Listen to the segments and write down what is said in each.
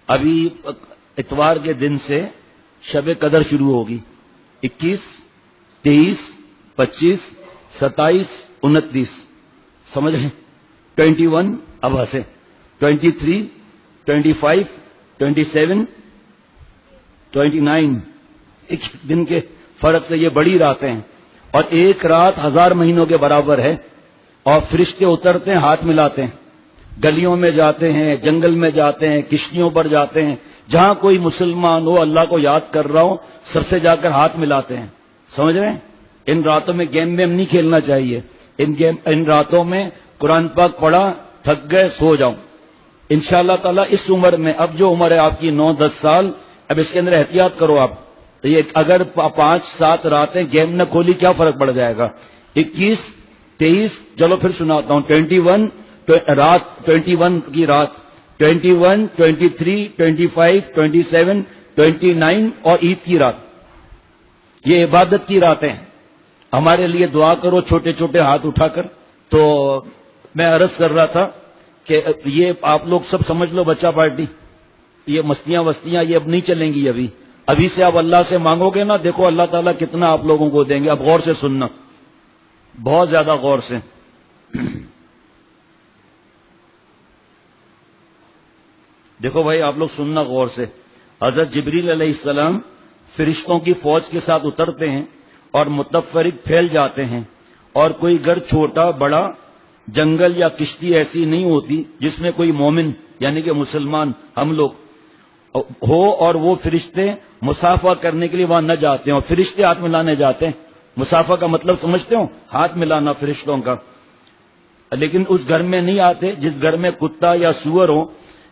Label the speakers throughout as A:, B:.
A: ابھی اتوار کے دن سے شب قدر شروع ہوگی، 21، 23، 25، 27، 29، سمجھ رہے ہیں؟ 21 اب سے 23، 25، 27، 29، ایک دن کے فرق سے یہ بڑی راتیں ہیں، اور ایک رات 1000 مہینوں کے برابر ہے، اور فرشتے اترتے ہیں، ہاتھ ملاتے ہیں، گلیوں میں جاتے ہیں، جنگل میں جاتے ہیں، کشتیوں پر جاتے ہیں، جہاں کوئی مسلمان ہو اللہ کو یاد کر رہا ہو سب سے جا کر ہاتھ ملاتے ہیں، سمجھ رہے ہیں؟ ان راتوں میں گیم ویم نہیں کھیلنا چاہیے، ان راتوں میں قرآن پاک پڑھا، تھک گئے، سو جاؤ انشاءاللہ تعالیٰ۔ اس عمر میں اب جو عمر ہے آپ کی 9-10 سال، اب اس کے اندر احتیاط کرو آپ، تو یہ اگر 5-7 راتیں گیم نہ کھولی کیا فرق پڑ جائے گا؟ 21، 23، چلو پھر سناتا ہوں، 21 رات، 21 کی رات، 21، 23، 25، 27، 29 اور عید کی رات، یہ عبادت کی راتیں ہیں۔ ہمارے لیے دعا کرو چھوٹے چھوٹے ہاتھ اٹھا کر۔ تو میں عرض کر رہا تھا کہ یہ آپ لوگ سب سمجھ لو بچہ پارٹی، یہ مستیاں وستیاں یہ اب نہیں چلیں گی، ابھی سے آپ اللہ سے مانگو گے نا، دیکھو اللہ تعالیٰ کتنا آپ لوگوں کو دیں گے۔ اب غور سے سننا، بہت زیادہ غور سے۔ دیکھو بھائی آپ لوگ سننا غور سے۔ حضرت جبریل علیہ السلام فرشتوں کی فوج کے ساتھ اترتے ہیں اور متفرق پھیل جاتے ہیں، اور کوئی گھر چھوٹا بڑا، جنگل یا کشتی ایسی نہیں ہوتی جس میں کوئی مومن یعنی کہ مسلمان ہم لوگ ہو اور وہ فرشتے مسافہ کرنے کے لیے وہاں نہ جاتے ہیں، اور فرشتے ہاتھ ملانے جاتے ہیں۔ مسافہ کا مطلب سمجھتے ہو؟ ہاتھ ملانا فرشتوں کا۔ لیکن اس گھر میں نہیں آتے جس گھر میں کتا یا سور ہو،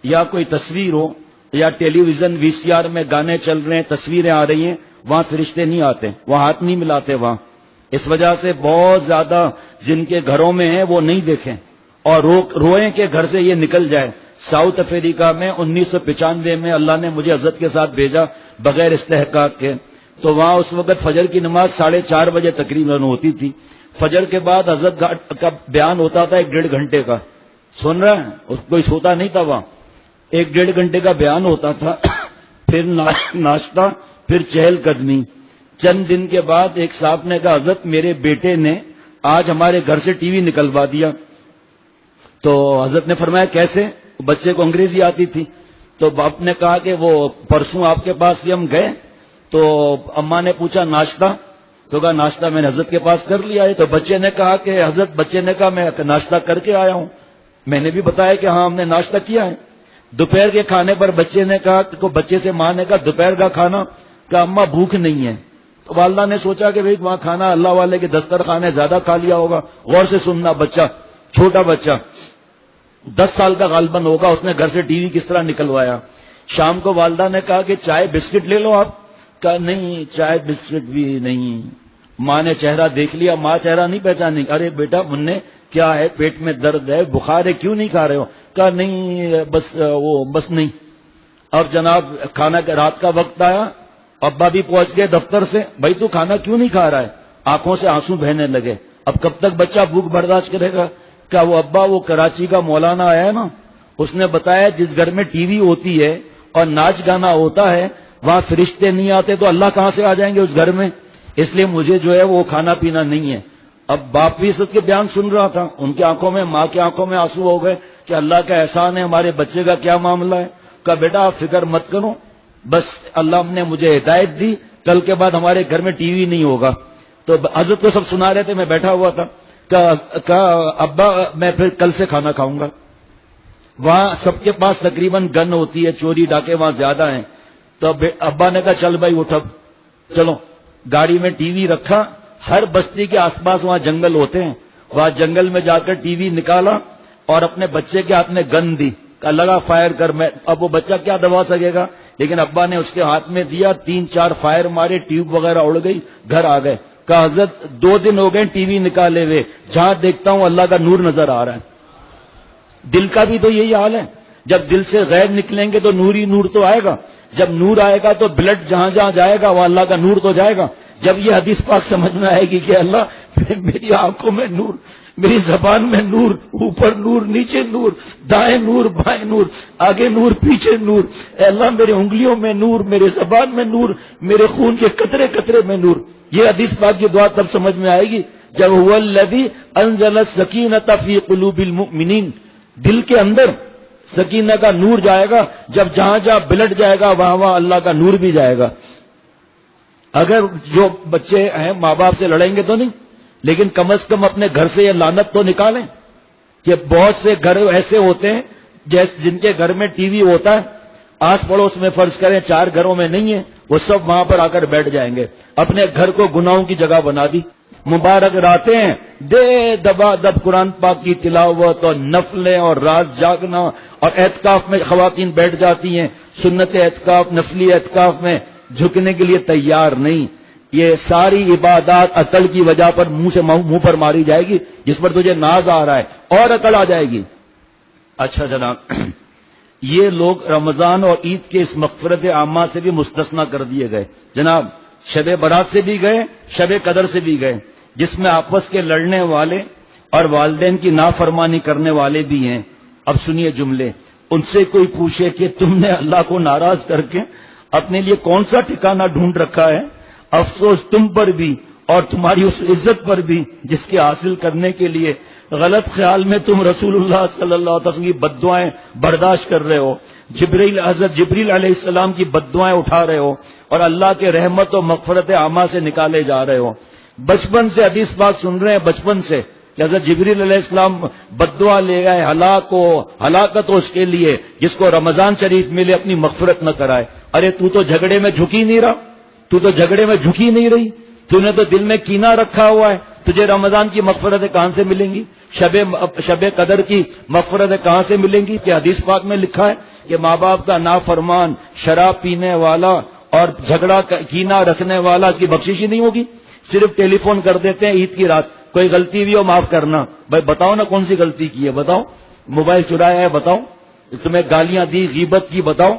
A: یا کوئی تصویر ہو، یا ٹیلی ویژن VCR میں گانے چل رہے ہیں، تصویریں آ رہی ہیں، وہاں فرشتے نہیں آتے، وہاں ہاتھ نہیں ملاتے وہاں۔ اس وجہ سے بہت زیادہ جن کے گھروں میں ہیں وہ نہیں دیکھیں، اور روئیں کہ گھر سے یہ نکل جائے۔ ساؤتھ افریقہ میں 1995 میں اللہ نے مجھے حضرت کے ساتھ بھیجا بغیر استحقاق کے، تو وہاں اس وقت فجر کی نماز 4:30 بجے تقریباً ہوتی تھی۔ فجر کے بعد حضرت کا بیان ہوتا تھا 1-1.5 گھنٹے کا، سن رہے ہیں؟ کوئی سوتا نہیں تھا وہاں، 1-1.5 گھنٹے کا بیان ہوتا تھا، پھر ناشتہ، پھر چہل قدمی۔ چند دن کے بعد ایک صاحب نے کہا حضرت میرے بیٹے نے آج ہمارے گھر سے ٹی وی نکلوا دیا۔ تو حضرت نے فرمایا کیسے؟ بچے کو انگریزی آتی تھی، تو باپ نے کہا کہ وہ پرسوں آپ کے پاس ہی ہم گئے تو اماں نے پوچھا ناشتہ، تو کہا ناشتہ میں نے حضرت کے پاس کر لیا ہے۔ تو بچے نے کہا کہ حضرت، بچے نے کہا میں ناشتہ کر کے آیا ہوں، میں نے بھی بتایا کہ ہاں ہم نے ناشتہ کیا ہے۔ دوپہر کے کھانے پر بچے نے کہا کہ بچے سے ماں نے کہا دوپہر کا کھانا، کہ اماں بھوک نہیں ہے۔ تو والدہ نے سوچا کہ بھئی وہاں کھانا اللہ والے کے دسترخوان نے زیادہ کھا لیا ہوگا۔ غور سے سننا، بچہ چھوٹا بچہ 10 سال کا غالباً ہوگا، اس نے گھر سے ٹی وی کس طرح نکلوایا۔ شام کو والدہ نے کہا کہ چائے بسکٹ لے لو آپ، کہا نہیں چائے بسکٹ بھی نہیں۔ ماں نے چہرہ دیکھ لیا، ماں چہرہ نہیں پہچانی، ارے بیٹا مننے کیا ہے، پیٹ میں درد ہے، بخار ہے، کیوں نہیں کھا رہے ہو؟ کہا نہیں بس نہیں۔ اب جناب کھانا کے رات کا وقت آیا، ابا بھی پہنچ گئے دفتر سے، بھائی تو کھانا کیوں نہیں کھا رہا ہے؟ آنکھوں سے آنسو بہنے لگے۔ اب کب تک بچہ بھوک برداشت کرے گا؟ کیا وہ ابا وہ کراچی کا مولانا آیا ہے نا، اس نے بتایا جس گھر میں ٹی وی ہوتی ہے اور ناچ گانا ہوتا ہے وہاں فرشتے نہیں آتے تو اللہ کہاں سے آ جائیں گے اس گھر میں؟ اس لیے مجھے جو ہے وہ کھانا پینا نہیں ہے۔ اب باپ بھی اس کے بیان سن رہا تھا، ان کی آنکھوں میں، ماں کی آنکھوں میں آنسو ہو گئے کہ اللہ کا احسان ہے، ہمارے بچے کا کیا معاملہ ہے؟ کہا بیٹا آپ فکر مت کرو، بس اللہ نے مجھے ہدایت دی، کل کے بعد ہمارے گھر میں ٹی وی نہیں ہوگا۔ تو حضرت کو سب سنا رہے تھے، میں بیٹھا ہوا تھا، کہا ابا میں پھر کل سے کھانا کھاؤں گا۔ وہاں سب کے پاس تقریباً گن ہوتی ہے، چوری ڈاکے وہاں زیادہ ہیں۔ تو ابا نے کہا چل بھائی اٹھ، چلو گاڑی میں ٹی وی رکھا، ہر بستی کے آس پاس وہاں جنگل ہوتے ہیں، وہاں جنگل میں جا کر ٹی وی نکالا اور اپنے بچے کے ہاتھ میں گن دی، لگا فائر کر۔ میں اب وہ بچہ کیا دبا سکے گا، لیکن ابا نے اس کے ہاتھ میں دیا، 3-4 فائر مارے، ٹیوب وغیرہ اڑ گئی، گھر آ گئے۔ کہا حضرت 2 دن ہو گئے ٹی وی نکالے ہوئے، جہاں دیکھتا ہوں اللہ کا نور نظر آ رہا ہے۔ دل کا بھی تو یہی حال ہے، جب دل سے غیر نکلیں گے تو نور ہی نور تو آئے گا، جب نور آئے گا تو بلڈ جہاں جہاں جائے گا وہ اللہ کا نور تو جائے گا۔ جب یہ حدیث پاک سمجھ میں آئے گی کہ اللہ میری آنکھوں میں نور، میری زبان میں نور، اوپر نور نیچے نور، دائیں نور بائیں نور، آگے نور پیچھے نور، اے اللہ میرے انگلیوں میں نور، میرے زبان میں نور، میرے خون کے قطرے قطرے میں نور، یہ حدیث پاک کی دعا تب سمجھ میں آئے گی جب هو الذی انزل السکینۃ فی قلوب المؤمنین، دل کے اندر سکینہ کا نور جائے گا، جب جہاں جہاں بلٹ جائے گا وہاں وہاں اللہ کا نور بھی جائے گا۔ اگر جو بچے ہیں ماں باپ سے لڑیں گے تو نہیں، لیکن کم از کم اپنے گھر سے یہ لعنت تو نکالیں کہ بہت سے گھر ایسے ہوتے ہیں جن کے گھر میں ٹی وی ہوتا ہے، آس پڑوس میں فرض کریں 4 گھروں میں نہیں ہے، وہ سب وہاں پر آ کر بیٹھ جائیں گے، اپنے گھر کو گناہوں کی جگہ بنا دی۔ مبارک راتیں ہیں، دے دبا دب قرآن پاک کی تلاوت اور نفلیں اور رات جاگنا، اور اعتکاف میں خواتین بیٹھ جاتی ہیں، سنت اعتکاف نفلی اعتکاف میں جھکنے کے لیے تیار نہیں۔ یہ ساری عبادات عقل کی وجہ پر منہ پر ماری جائے گی، جس پر تجھے ناز آ رہا ہے اور عقل آ جائے گی۔ اچھا جناب، یہ لوگ رمضان اور عید کے اس مغفرت عامہ سے بھی مستثنا کر دیے گئے جناب، شب برات سے بھی گئے، شب قدر سے بھی گئے، جس میں آپس کے لڑنے والے اور والدین کی نافرمانی کرنے والے بھی ہیں۔ اب سنیے جملے، ان سے کوئی پوچھے کہ تم نے اللہ کو ناراض کر کے اپنے لیے کون سا ٹھکانہ ڈھونڈ رکھا ہے؟ افسوس تم پر بھی اور تمہاری اس عزت پر بھی جس کے حاصل کرنے کے لیے غلط خیال میں تم رسول اللہ صلی اللہ علیہ وسلم کی بددعائیں برداشت کر رہے ہو، حضرت جبریل علیہ السلام کی بددعائیں اٹھا رہے ہو، اور اللہ کے رحمت و مغفرت عامہ سے نکالے جا رہے ہو۔ بچپن سے حدیث پاک سن رہے ہیں، بچپن سے کہ حضرت جبریل علیہ السلام بددعا لے گئے ہلاکت ہو اس کے لیے جس کو رمضان شریف ملے اپنی مغفرت نہ کرائے۔ ارے تو جھگڑے میں جھکی نہیں رہا، تو جھگڑے میں جھکی نہیں رہی، تو نے تو دل میں کینہ رکھا ہوا ہے، تجھے رمضان کی مغفرتیں کہاں سے ملیں گی؟ شب قدر کی مغفرتیں کہاں سے ملیں گی؟ کہ حدیث پاک میں لکھا ہے کہ ماں باپ کا نافرمان، شراب پینے والا اور جھگڑا کینہ رکھنے والا کی بخشش ہی نہیں ہوگی۔ صرف ٹیلی فون کر دیتے ہیں عید کی رات، کوئی غلطی بھی ہو معاف کرنا، بھائی بتاؤ نا کون سی غلطی کی ہے، بتاؤ، موبائل چرایا ہے بتاؤ، تمہیں گالیاں دی غیبت کی بتاؤ،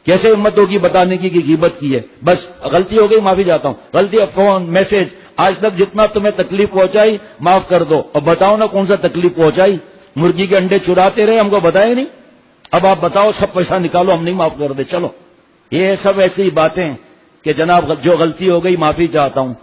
A: کیسے ہمت ہوگی بتانے کی کہ غیبت کی ہے؟ بس غلطی ہو گئی معافی چاہتا ہوں، غلطی فون میسج آج تک جتنا تمہیں تکلیف پہنچائی معاف کر دو، اور بتاؤ نا کون سا تکلیف پہنچائی؟ مرغی کے انڈے چراتے رہے، ہم کو بتائے نہیں، اب آپ بتاؤ سب پیسہ نکالو ہم نہیں معاف کر دے، چلو۔ یہ سب ایسی باتیں کہ جناب جو غلطی ہو گئی معافی چاہتا ہوں،